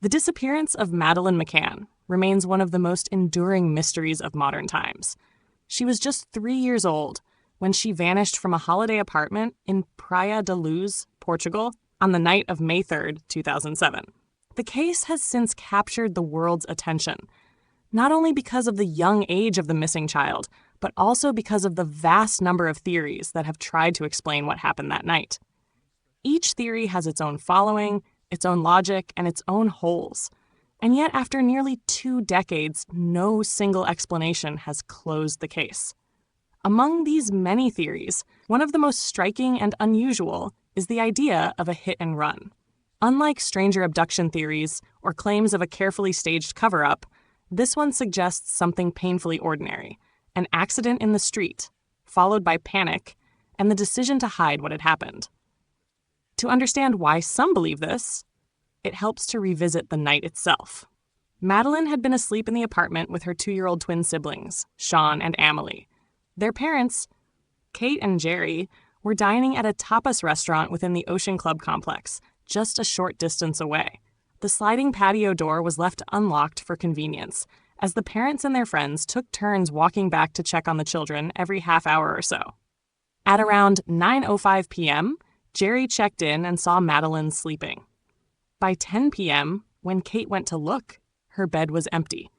The disappearance of Madeleine McCann remains one of the most enduring mysteries of modern times. She was just 3 years old when she vanished from a holiday apartment in Praia da Luz, Portugal, on the night of May 3, 2007. The case has since captured the world's attention, not only because of the young age of the missing child, but also because of the vast number of theories that have tried to explain what happened that night. Each theory has its own following, its own logic, and its own holes. And yet, after nearly 2 decades, no single explanation has closed the case. Among these many theories, one of the most striking and unusual is the idea of a hit and run. Unlike stranger abduction theories or claims of a carefully staged cover-up, this one suggests something painfully ordinary: an accident in the street, followed by panic, and the decision to hide what had happened. To understand why some believe this, it helps to revisit the night itself. Madeleine had been asleep in the apartment with her 2-year-old twin siblings, Sean and Amelie. Their parents, Kate and Gerry, were dining at a tapas restaurant within the Ocean Club complex, just a short distance away. The sliding patio door was left unlocked for convenience, as the parents and their friends took turns walking back to check on the children every half hour or so. At around 9:05 p.m., Gerry checked in and saw Madeleine sleeping. By 10 p.m., when Kate went to look, her bed was empty.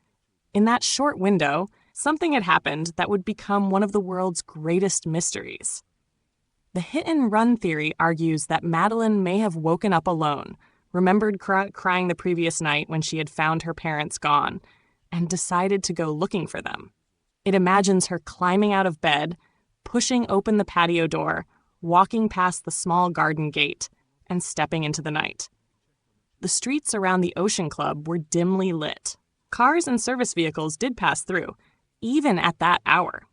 In that short window, something had happened that would become one of the world's greatest mysteries. The hit-and-run theory argues that Madeleine may have woken up alone, remembered crying the previous night when she had found her parents gone, and decided to go looking for them. It imagines her climbing out of bed, pushing open the patio door, walking past the small garden gate, and stepping into the night. The streets around the Ocean Club were dimly lit. Cars and service vehicles did pass through, even at that hour.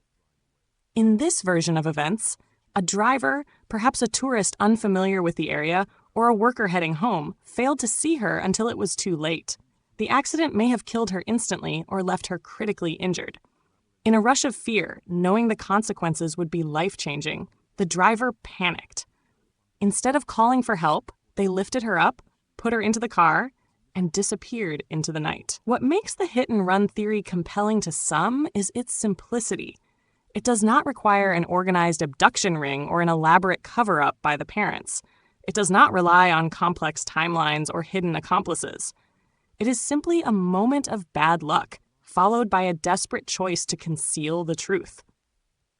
In this version of events, a driver, perhaps a tourist unfamiliar with the area, or a worker heading home, failed to see her until it was too late. The accident may have killed her instantly or left her critically injured. In a rush of fear, knowing the consequences would be life-changing, the driver panicked. Instead of calling for help, they lifted her up, put her into the car, and disappeared into the night. What makes the hit-and-run theory compelling to some is its simplicity. It does not require an organized abduction ring or an elaborate cover-up by the parents. It does not rely on complex timelines or hidden accomplices. It is simply a moment of bad luck, followed by a desperate choice to conceal the truth.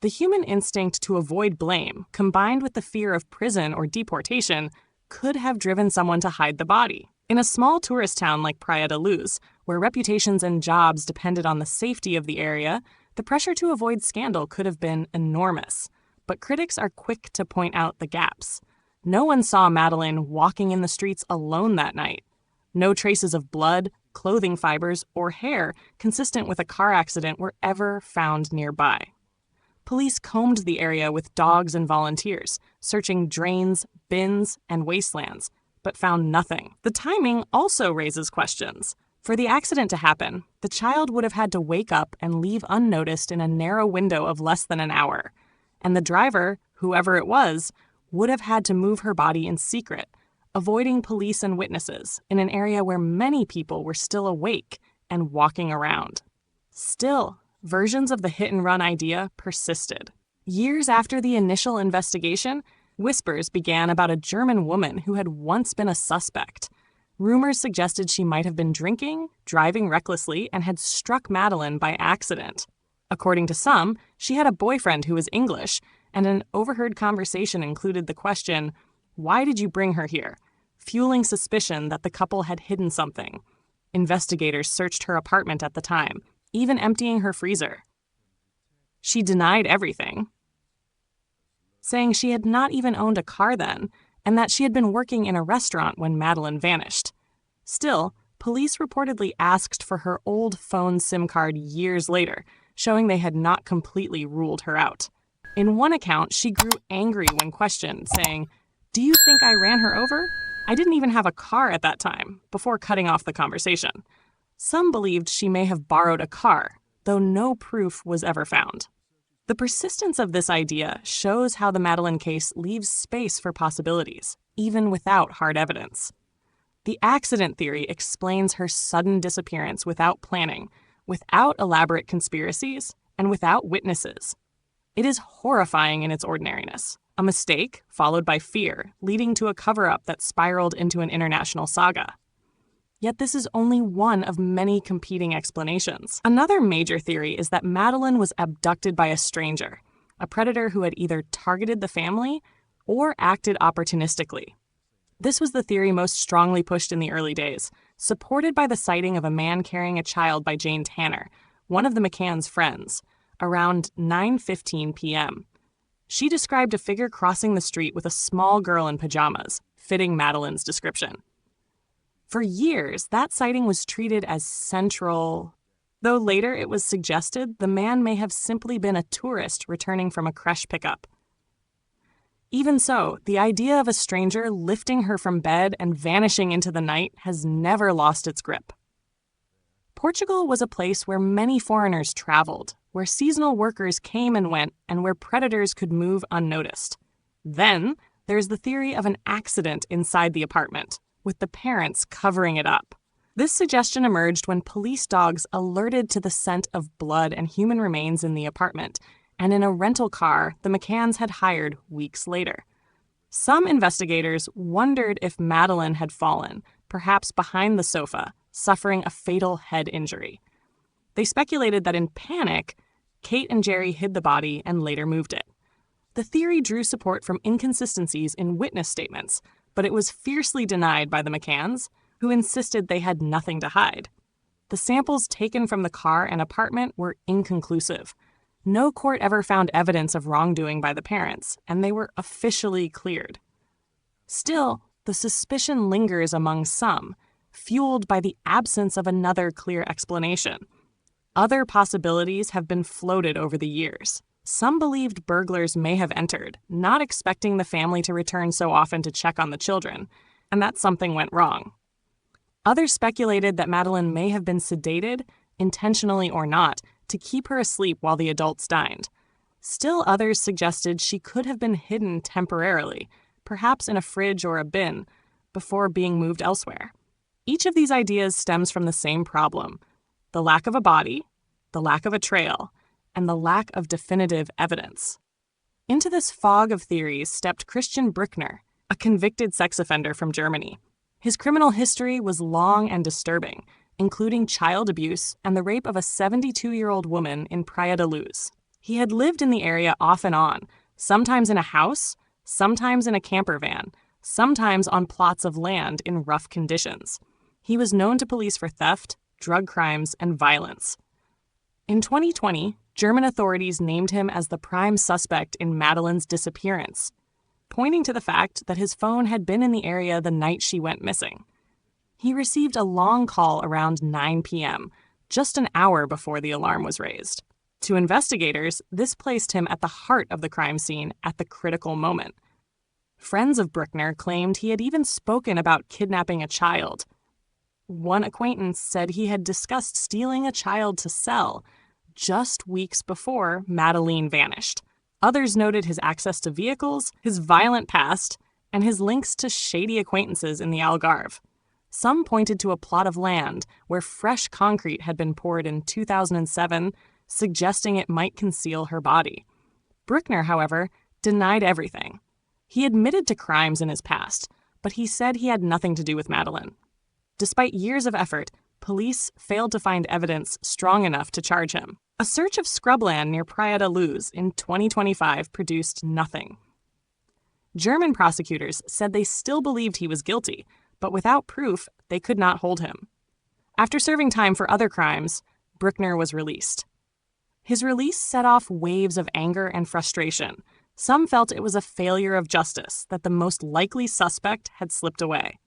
The human instinct to avoid blame, combined with the fear of prison or deportation, could have driven someone to hide the body. In a small tourist town like Praia da Luz, where reputations and jobs depended on the safety of the area, the pressure to avoid scandal could have been enormous. But critics are quick to point out the gaps. No one saw Madeleine walking in the streets alone that night. No traces of blood, clothing fibers, or hair consistent with a car accident were ever found nearby. Police combed the area with dogs and volunteers, searching drains, bins, and wastelands, but found nothing. The timing also raises questions. For the accident to happen, the child would have had to wake up and leave unnoticed in a narrow window of less than an hour, and the driver, whoever it was, would have had to move her body in secret, avoiding police and witnesses in an area where many people were still awake and walking around. Still, versions of the hit-and-run idea persisted. Years after the initial investigation, whispers began about a German woman who had once been a suspect. Rumors suggested she might have been drinking, driving recklessly, and had struck Madeleine by accident. According to some, she had a boyfriend who was English, and an overheard conversation included the question, "Why did you bring her here?" fueling suspicion that the couple had hidden something. Investigators searched her apartment at the time, even emptying her freezer. She denied everything, saying she had not even owned a car then, and that she had been working in a restaurant when Madeleine vanished. Still, police reportedly asked for her old phone SIM card years later, showing they had not completely ruled her out. In one account, she grew angry when questioned, saying, "Do you think I ran her over? I didn't even have a car at that time," before cutting off the conversation. Some believed she may have borrowed a car, though no proof was ever found. The persistence of this idea shows how the Madeleine case leaves space for possibilities, even without hard evidence. The accident theory explains her sudden disappearance without planning, without elaborate conspiracies, and without witnesses. It is horrifying in its ordinariness. A mistake, followed by fear, leading to a cover-up that spiraled into an international saga. Yet this is only one of many competing explanations. Another major theory is that Madeleine was abducted by a stranger, a predator who had either targeted the family or acted opportunistically. This was the theory most strongly pushed in the early days, supported by the sighting of a man carrying a child by Jane Tanner, one of the McCann's friends, around 9:15 p.m. She described a figure crossing the street with a small girl in pajamas, fitting Madeleine's description. For years, that sighting was treated as central, though later it was suggested the man may have simply been a tourist returning from a creche pickup. Even so, the idea of a stranger lifting her from bed and vanishing into the night has never lost its grip. Portugal was a place where many foreigners traveled, where seasonal workers came and went, and where predators could move unnoticed. Then, there's the theory of an accident inside the apartment, with the parents covering it up. This suggestion emerged when police dogs alerted to the scent of blood and human remains in the apartment, and in a rental car the McCanns had hired weeks later. Some investigators wondered if Madeleine had fallen, perhaps behind the sofa, suffering a fatal head injury. They speculated that in panic, Kate and Gerry hid the body and later moved it. The theory drew support from inconsistencies in witness statements, but it was fiercely denied by the McCanns, who insisted they had nothing to hide. The samples taken from the car and apartment were inconclusive. No court ever found evidence of wrongdoing by the parents, and they were officially cleared. Still, the suspicion lingers among some, fueled by the absence of another clear explanation. Other possibilities have been floated over the years. Some believed burglars may have entered, not expecting the family to return so often to check on the children, and that something went wrong. Others speculated that Madeleine may have been sedated, intentionally or not, to keep her asleep while the adults dined. Still others suggested she could have been hidden temporarily, perhaps in a fridge or a bin, before being moved elsewhere. Each of these ideas stems from the same problem: the lack of a body, the lack of a trail, and the lack of definitive evidence. Into this fog of theories stepped Christian Brückner, a convicted sex offender from Germany. His criminal history was long and disturbing, including child abuse and the rape of a 72-year-old woman in Praia da Luz. He had lived in the area off and on, sometimes in a house, sometimes in a camper van, sometimes on plots of land in rough conditions. He was known to police for theft, drug crimes, and violence. In 2020, German authorities named him as the prime suspect in Madeleine's disappearance, pointing to the fact that his phone had been in the area the night she went missing. He received a long call around 9 p.m., just an hour before the alarm was raised. To investigators, this placed him at the heart of the crime scene at the critical moment. Friends of Brückner claimed he had even spoken about kidnapping a child. One acquaintance said he had discussed stealing a child to sell just weeks before Madeleine vanished. Others noted his access to vehicles, his violent past, and his links to shady acquaintances in the Algarve. Some pointed to a plot of land where fresh concrete had been poured in 2007, suggesting it might conceal her body. Brückner, however, denied everything. He admitted to crimes in his past, but he said he had nothing to do with Madeleine. Despite years of effort, police failed to find evidence strong enough to charge him. A search of scrubland near Praia da Luz in 2025 produced nothing. German prosecutors said they still believed he was guilty, but without proof, they could not hold him. After serving time for other crimes, Brückner was released. His release set off waves of anger and frustration. Some felt it was a failure of justice, that the most likely suspect had slipped away.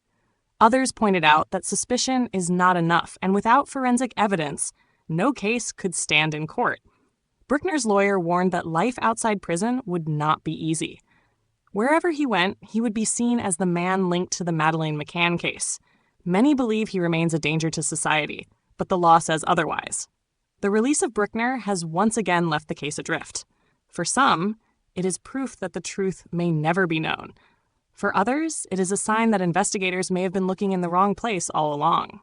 Others pointed out that suspicion is not enough, and without forensic evidence, no case could stand in court. Brückner's lawyer warned that life outside prison would not be easy. Wherever he went, he would be seen as the man linked to the Madeleine McCann case. Many believe he remains a danger to society, but the law says otherwise. The release of Brückner has once again left the case adrift. For some, it is proof that the truth may never be known. For others, it is a sign that investigators may have been looking in the wrong place all along.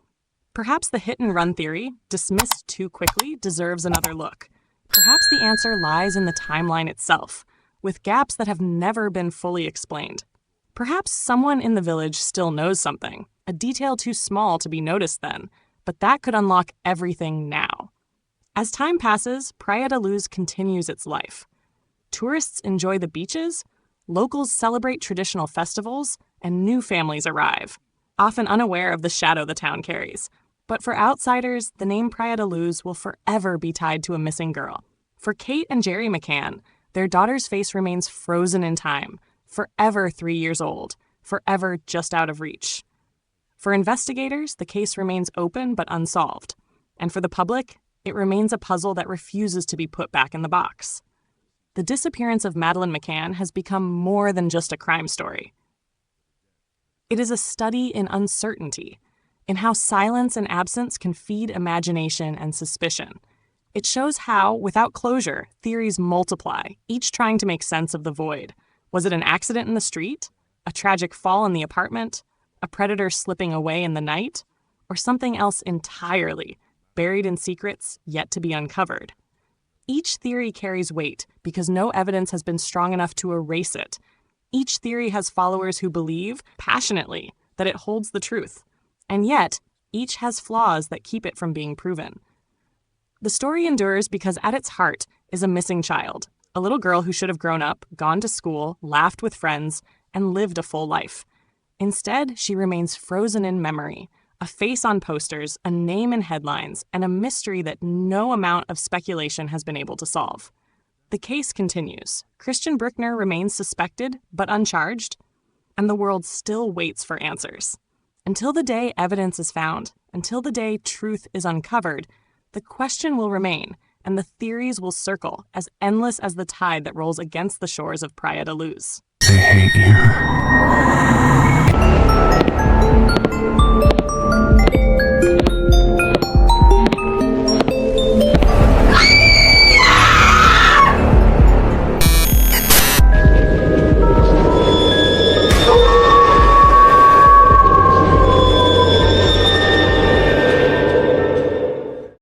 Perhaps the hit-and-run theory, dismissed too quickly, deserves another look. Perhaps the answer lies in the timeline itself, with gaps that have never been fully explained. Perhaps someone in the village still knows something, a detail too small to be noticed then, but that could unlock everything now. As time passes, Praia da Luz continues its life. Tourists enjoy the beaches, locals celebrate traditional festivals, and new families arrive, often unaware of the shadow the town carries. But for outsiders, the name Praia da Luz will forever be tied to a missing girl. For Kate and Gerry McCann, their daughter's face remains frozen in time, forever 3 years old, forever just out of reach. For investigators, the case remains open but unsolved. And for the public, it remains a puzzle that refuses to be put back in the box. The disappearance of Madeleine McCann has become more than just a crime story. It is a study in uncertainty, in how silence and absence can feed imagination and suspicion. It shows how, without closure, theories multiply, each trying to make sense of the void. Was it an accident in the street? A tragic fall in the apartment? A predator slipping away in the night? Or something else entirely, buried in secrets yet to be uncovered? Each theory carries weight because no evidence has been strong enough to erase it. Each theory has followers who believe, passionately, that it holds the truth. And yet, each has flaws that keep it from being proven. The story endures because at its heart is a missing child, a little girl who should have grown up, gone to school, laughed with friends, and lived a full life. Instead, she remains frozen in memory, a face on posters, a name in headlines, and a mystery that no amount of speculation has been able to solve. The case continues. Christian Brückner remains suspected, but uncharged, and the world still waits for answers. Until the day evidence is found, until the day truth is uncovered, the question will remain, and the theories will circle, as endless as the tide that rolls against the shores of Praia da Luz. They hate you.